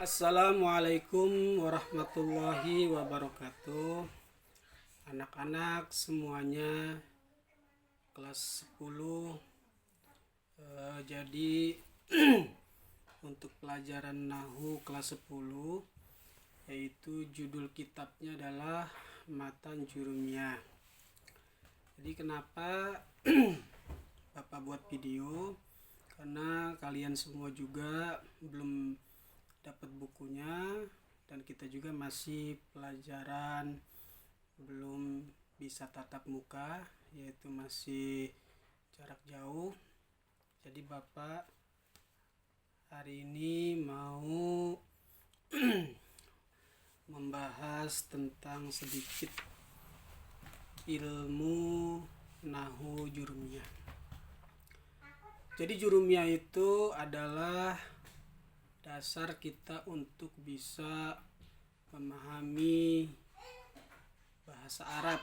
Assalamualaikum warahmatullahi wabarakatuh. Anak-anak semuanya kelas 10. Jadi untuk pelajaran Nahwu kelas 10, yaitu judul kitabnya adalah Matan Jurumiyah. Jadi kenapa Bapak buat video? Karena kalian semua juga belum dapat bukunya, dan kita juga masih pelajaran belum bisa tatap muka, yaitu masih jarak jauh. Jadi Bapak hari ini mau membahas tentang sedikit ilmu Nahwu Jurumiyah. Jadi Jurumiyah itu adalah dasar kita untuk bisa memahami bahasa Arab,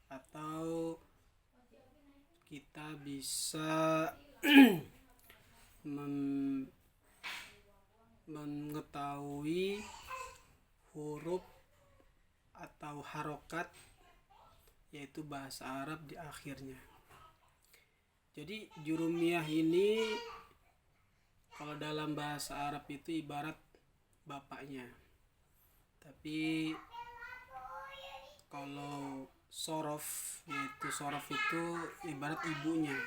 atau kita bisa mengetahui huruf atau harokat, yaitu bahasa Arab di akhirnya. Jadi Jurumiyah ini kalau dalam bahasa Arab itu ibarat bapaknya, tapi kalau sorof, yaitu sorof itu ibarat ibunya.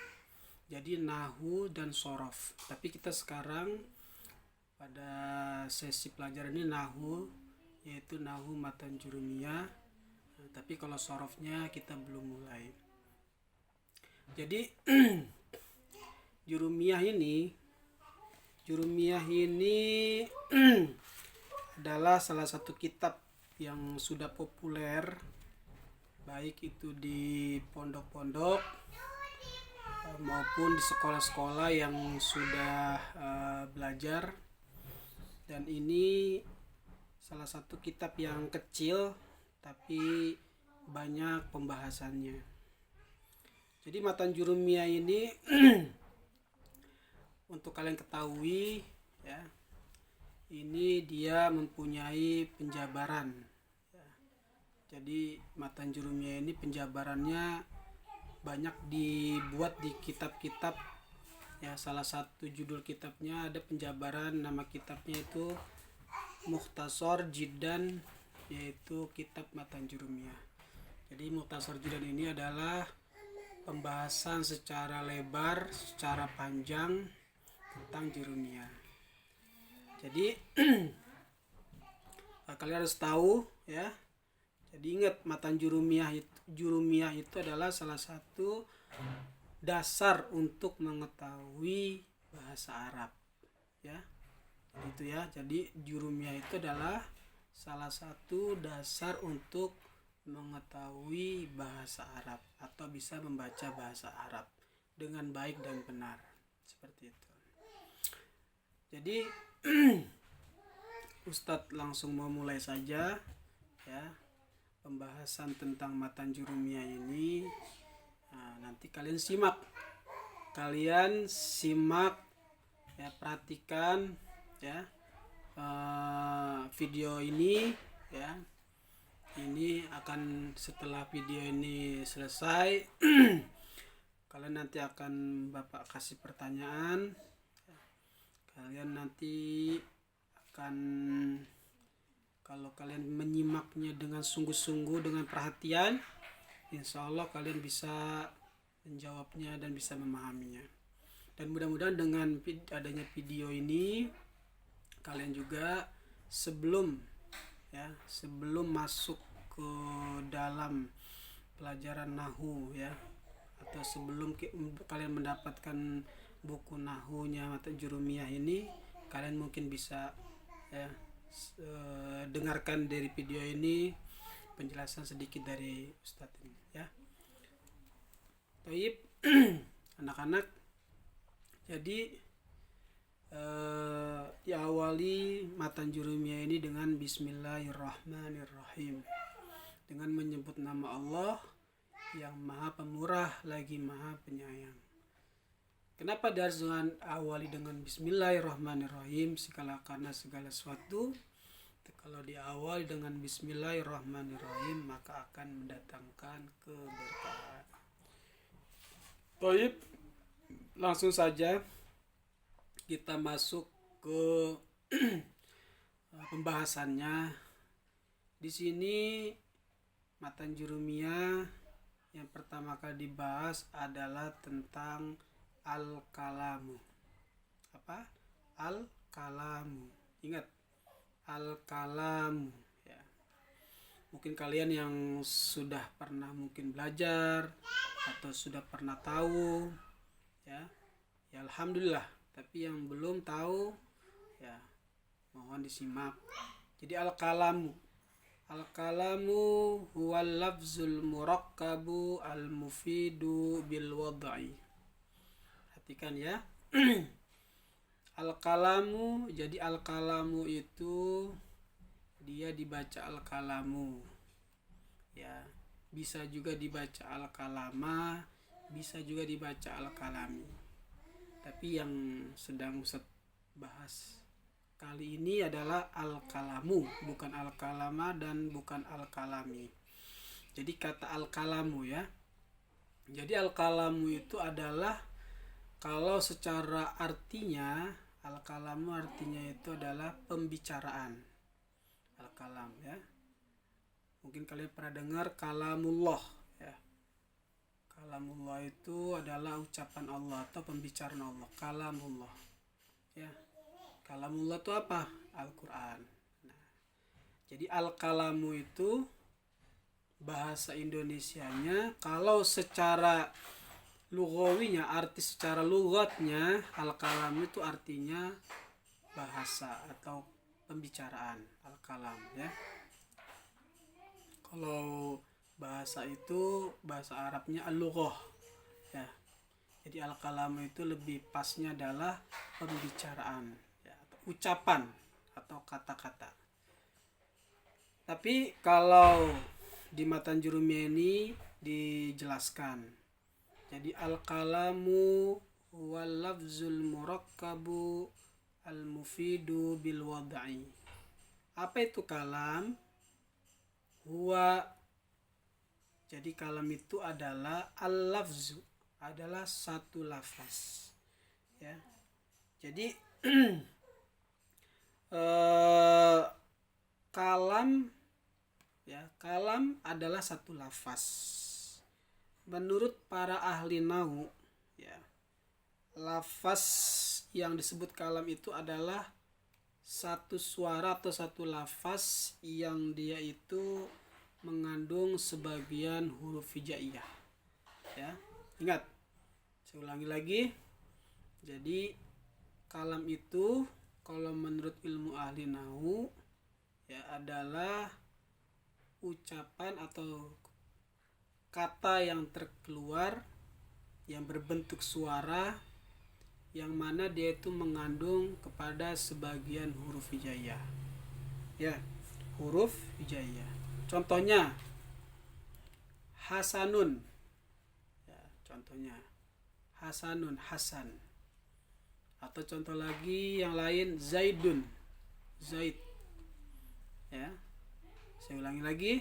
Jadi Nahwu dan sorof. Tapi kita sekarang pada sesi pelajaran ini Nahwu, yaitu Nahwu Matan Jurumiyah. Tapi kalau sorofnya kita belum mulai. Jadi Jurumiyah ini adalah salah satu kitab yang sudah populer, baik itu di pondok-pondok maupun di sekolah-sekolah yang sudah belajar. Dan ini salah satu kitab yang kecil tapi banyak pembahasannya. Jadi Matan Jurumiyah ini untuk kalian ketahui ya, ini dia mempunyai penjabaran ya. Jadi Matan Jurumiyah ini penjabarannya banyak dibuat di kitab-kitab ya. Salah satu judul kitabnya ada penjabaran, nama kitabnya itu Mukhtasar Jiddan, yaitu kitab Matan Jurumiyah. Jadi Mukhtasar Jiddan ini adalah pembahasan secara lebar, secara panjang tentang Jurumiyah. Jadi kalian harus tahu ya. Jadi ingat, Matan Jurumiyah itu adalah salah satu dasar untuk mengetahui bahasa Arab ya. Itu ya. Jadi Jurumiyah itu adalah salah satu dasar untuk mengetahui bahasa Arab atau bisa membaca bahasa Arab dengan baik dan benar, seperti itu. Jadi Ustadz langsung mau mulai saja ya pembahasan tentang Matan Jurumiyah ini. Nanti kalian simak ya, perhatikan ya video ini ya. Ini akan, setelah video ini selesai kalian nanti akan Bapak kasih pertanyaan. Kalian nanti akan, kalau kalian menyimaknya dengan sungguh-sungguh, dengan perhatian, insya Allah kalian bisa menjawabnya dan bisa memahaminya. Dan mudah-mudahan dengan adanya video ini, kalian juga sebelum masuk ke dalam pelajaran Nahwu ya, atau sebelum kalian mendapatkan buku Nahwunya Matan Jurumiyah ini, kalian mungkin bisa ya dengarkan dari video ini penjelasan sedikit dari Ustadz ini ya. Baik anak-anak, jadi diawali Matan Jurumiyah ini dengan Bismillahirrahmanirrahim, dengan menyebut nama Allah yang Maha Pemurah lagi Maha Penyayang. Kenapa dia harus awali dengan Bismillahirrahmanirrahim? Karena segala sesuatu kalau diawali dengan Bismillahirrahmanirrahim maka akan mendatangkan keberkahan. Baik, langsung saja kita masuk ke pembahasannya. Di sini matan jurumiyah yang pertama kali dibahas adalah tentang al-kalamu. Apa? Al-kalamu. Ingat, al-kalamu ya. Mungkin kalian yang sudah pernah mungkin belajar atau sudah pernah tahu ya alhamdulillah. Tapi yang belum tahu ya mohon disimak. Jadi al-kalamu huwal lafzul murakkabu al-mufidu bil wad'i. Perhatikan ya. Al-kalamu, jadi al-kalamu itu dia dibaca al-kalamu ya, bisa juga dibaca al-kalama, bisa juga dibaca al-kalami. Tapi yang sedang Ustaz bahas kali ini adalah al-kalamu, bukan al-kalama dan bukan al-kalami. Jadi kata al-kalamu ya. Jadi al-kalamu itu adalah, kalau secara artinya, al-kalamu artinya itu adalah pembicaraan. Al-kalam ya. Mungkin kalian pernah dengar kalamullah ya. Kalamullah itu adalah ucapan Allah atau pembicaraan Allah. Kalamullah ya. Kalamullah itu apa? Al-Quran. Nah, jadi al-kalamu itu bahasa Indonesianya, kalau secara lugawinya, arti secara lugatnya, al-kalam itu artinya bahasa atau pembicaraan, al-kalam ya. Kalau bahasa itu, bahasa Arabnya al-lughah ya. Jadi al-kalam itu lebih pasnya adalah pembicaraan ya, ucapan atau kata-kata. Tapi kalau di matan jurumiyah ini dijelaskan, jadi al-kalamu wal lafzul murakkabu al-mufidu bil wad'i. Apa itu kalam? Huwa, jadi kalam itu adalah al-lafzu, adalah satu lafaz ya. Jadi kalam ya, kalam adalah satu lafaz. Menurut para ahli nahwu ya, lafaz yang disebut kalam itu adalah satu suara atau satu lafaz yang dia itu mengandung sebagian huruf hijaiyah ya. Ingat, saya ulangi lagi. Jadi kalam itu kalau menurut ilmu ahli nahwu ya adalah ucapan atau kata yang terkeluar yang berbentuk suara, yang mana dia itu mengandung kepada sebagian huruf hijaiyah ya, huruf hijaiyah. Contohnya hasanun ya, contohnya hasanun, hasan. Atau contoh lagi yang lain, zaidun, zaid ya. Saya ulangi lagi.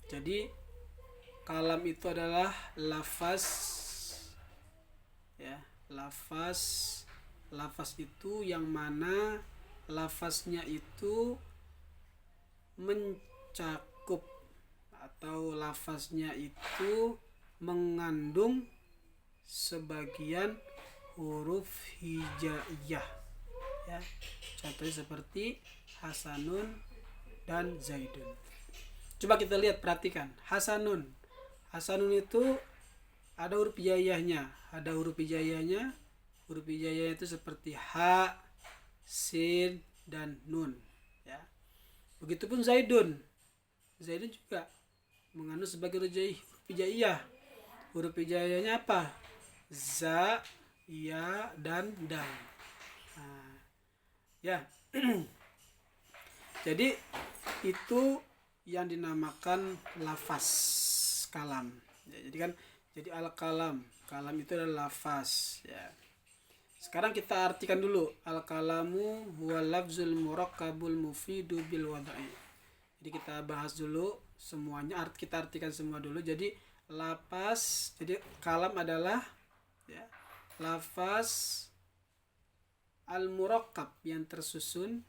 Jadi kalam itu adalah lafaz ya, lafaz itu yang mana lafaznya itu mencakup atau lafaznya itu mengandung sebagian huruf hijaiyah ya. Contohnya seperti hasanun dan zaidun. Coba kita lihat, perhatikan. Hasanun itu ada huruf hijaiyahnya. Huruf hijaiyahnya itu seperti ha, sin, dan nun ya. Begitupun zaidun juga mengandung sebagai huruf hijaiyah. Huruf hijaiyahnya apa? Za, ya, dan dal. Nah, ya. Jadi itu yang dinamakan lafaz kalam ya. Jadi al-kalam itu adalah lafaz ya. Sekarang kita artikan dulu. Al-kalamu huwa lafzul murakkabul mufidu bil wada'i. Jadi kita bahas dulu semuanya, kita artikan semua dulu. Jadi lafaz, jadi kalam adalah ya, lafaz al-murakkab yang tersusun,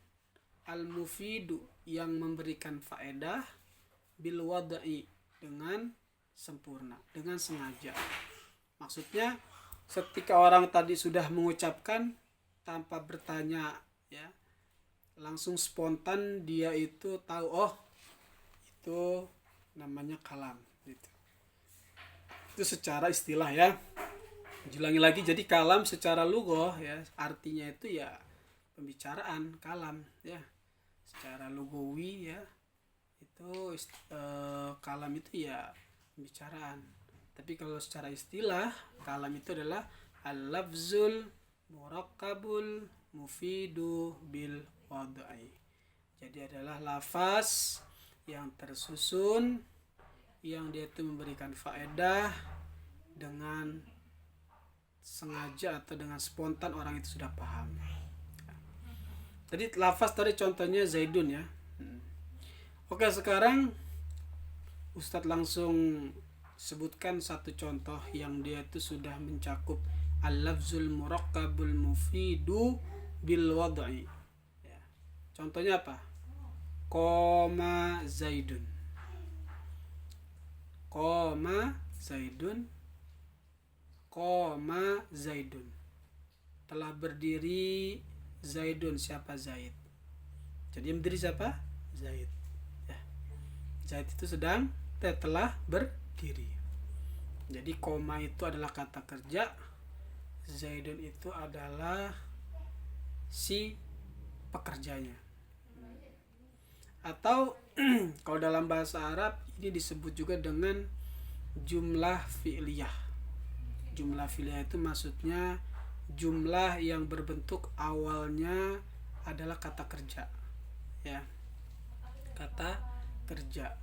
al-mufidu yang memberikan faedah, bil wada'i dengan sempurna, dengan sengaja. Maksudnya ketika orang tadi sudah mengucapkan tanpa bertanya ya, langsung spontan dia itu tahu, oh itu namanya kalam gitu. Itu secara istilah ya. Ulangi lagi, jadi kalam secara lughah ya artinya itu ya pembicaraan, kalam ya. Secara lugawi ya itu kalam itu ya pembicaraan. Tapi kalau secara istilah, kalam itu adalah al-lafzul murakkabul mufidu bil wada'i. Jadi adalah lafaz yang tersusun, yang dia itu memberikan faedah dengan sengaja atau dengan spontan orang itu sudah paham. Jadi lafaz tadi contohnya Zaidun ya. Oke, sekarang Ustadz langsung sebutkan satu contoh yang dia itu sudah mencakup al-lafzul murakkabul mufidu bil wada'i ya. Contohnya apa? Qoma Zaidun. Qoma Zaidun. Qoma Zaidun. Telah berdiri Zaidun. Siapa Zaid? Jadi yang berdiri siapa? Zaid ya. Zaid itu telah berdiri. Jadi koma itu adalah kata kerja, Zaidun itu adalah si pekerjanya. Atau kalau dalam bahasa Arab ini disebut juga dengan jumlah fi'liyah. Jumlah fi'liyah itu maksudnya jumlah yang berbentuk awalnya adalah kata kerja ya, kata kerja.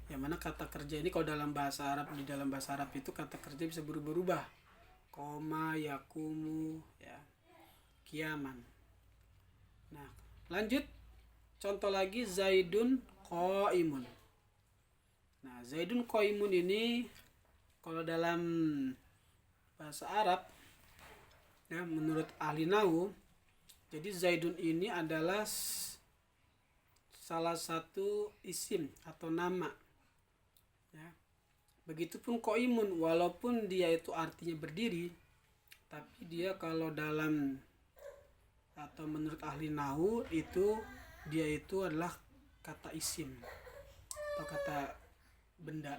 Yang mana kata kerja ini kalau dalam bahasa Arab, di dalam bahasa Arab itu kata kerja bisa berubah-ubah. Koma, yakumu, ya, kiaman. Nah, lanjut. Contoh lagi Zaidun qaimun. Nah, Zaidun qaimun ini kalau dalam bahasa Arab ya, menurut ahli nahwu, jadi Zaidun ini adalah salah satu isim atau nama ya. Begitupun qaimun, walaupun dia itu artinya berdiri, tapi dia kalau dalam atau menurut ahli nahwu itu dia itu adalah kata isim atau kata benda,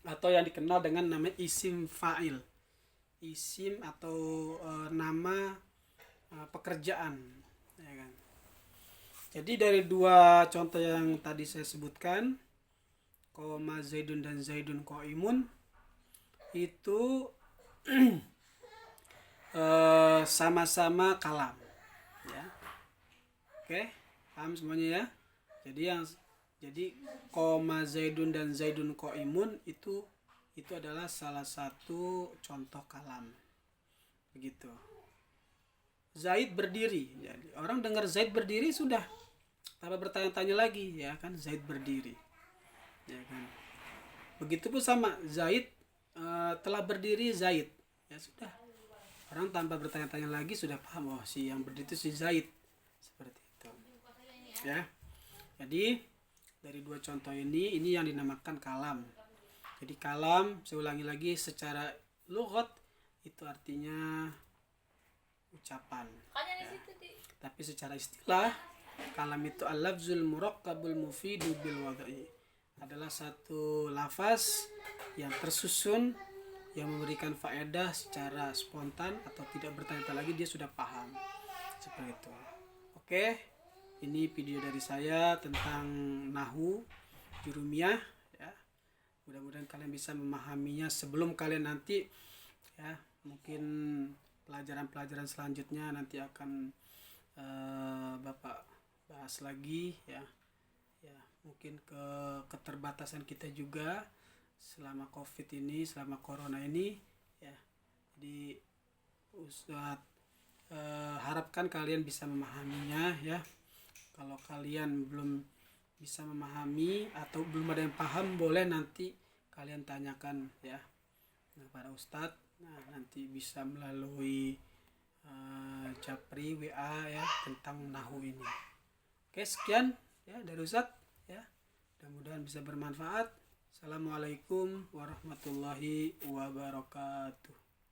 atau yang dikenal dengan nama isim fa'il, isim atau nama pekerjaan ya kan. Jadi dari dua contoh yang tadi saya sebutkan, koma Zaidun dan Zaidun qaimun, itu sama-sama kalam ya. Oke, paham semuanya ya. Jadi koma Zaidun dan Zaidun qaimun itu adalah salah satu contoh kalam. Begitu. Zaid berdiri. Jadi orang dengar Zaid berdiri sudah tanpa bertanya-tanya lagi ya kan, Zaid berdiri. Ya kan. Begitupun sama Zaid telah berdiri Zaid. Ya sudah. Orang tanpa bertanya-tanya lagi sudah paham, oh si yang berdiri itu si Zaid. Seperti itu. Ya. Jadi dari dua contoh ini yang dinamakan kalam. Jadi kalam, saya ulangi lagi, secara lughat itu artinya ucapan ya. Tapi secara istilah kalam itu al-lafzul murakkabul mufidu bil wada'i, adalah satu lafaz yang tersusun yang memberikan faedah secara spontan atau tidak bertanya-tanya lagi, dia sudah paham. Seperti itu. Oke, ini video dari saya tentang nahwu jurumiyah ya. Mudah-mudahan kalian bisa memahaminya sebelum kalian nanti ya, mungkin pelajaran-pelajaran selanjutnya nanti akan Bapak bahas lagi ya. Ya, mungkin keterbatasan kita juga selama Covid ini, selama corona ini ya. Jadi Ustadz harapkan kalian bisa memahaminya ya. Kalau kalian belum bisa memahami atau belum ada yang paham, boleh nanti kalian tanyakan ya kepada Ustadz. Nah, nanti bisa melalui Japri WA ya tentang nahu ini. Oke, sekian ya dari Ustadz ya. Mudah-mudahan bisa bermanfaat. Assalamualaikum warahmatullahi wabarakatuh.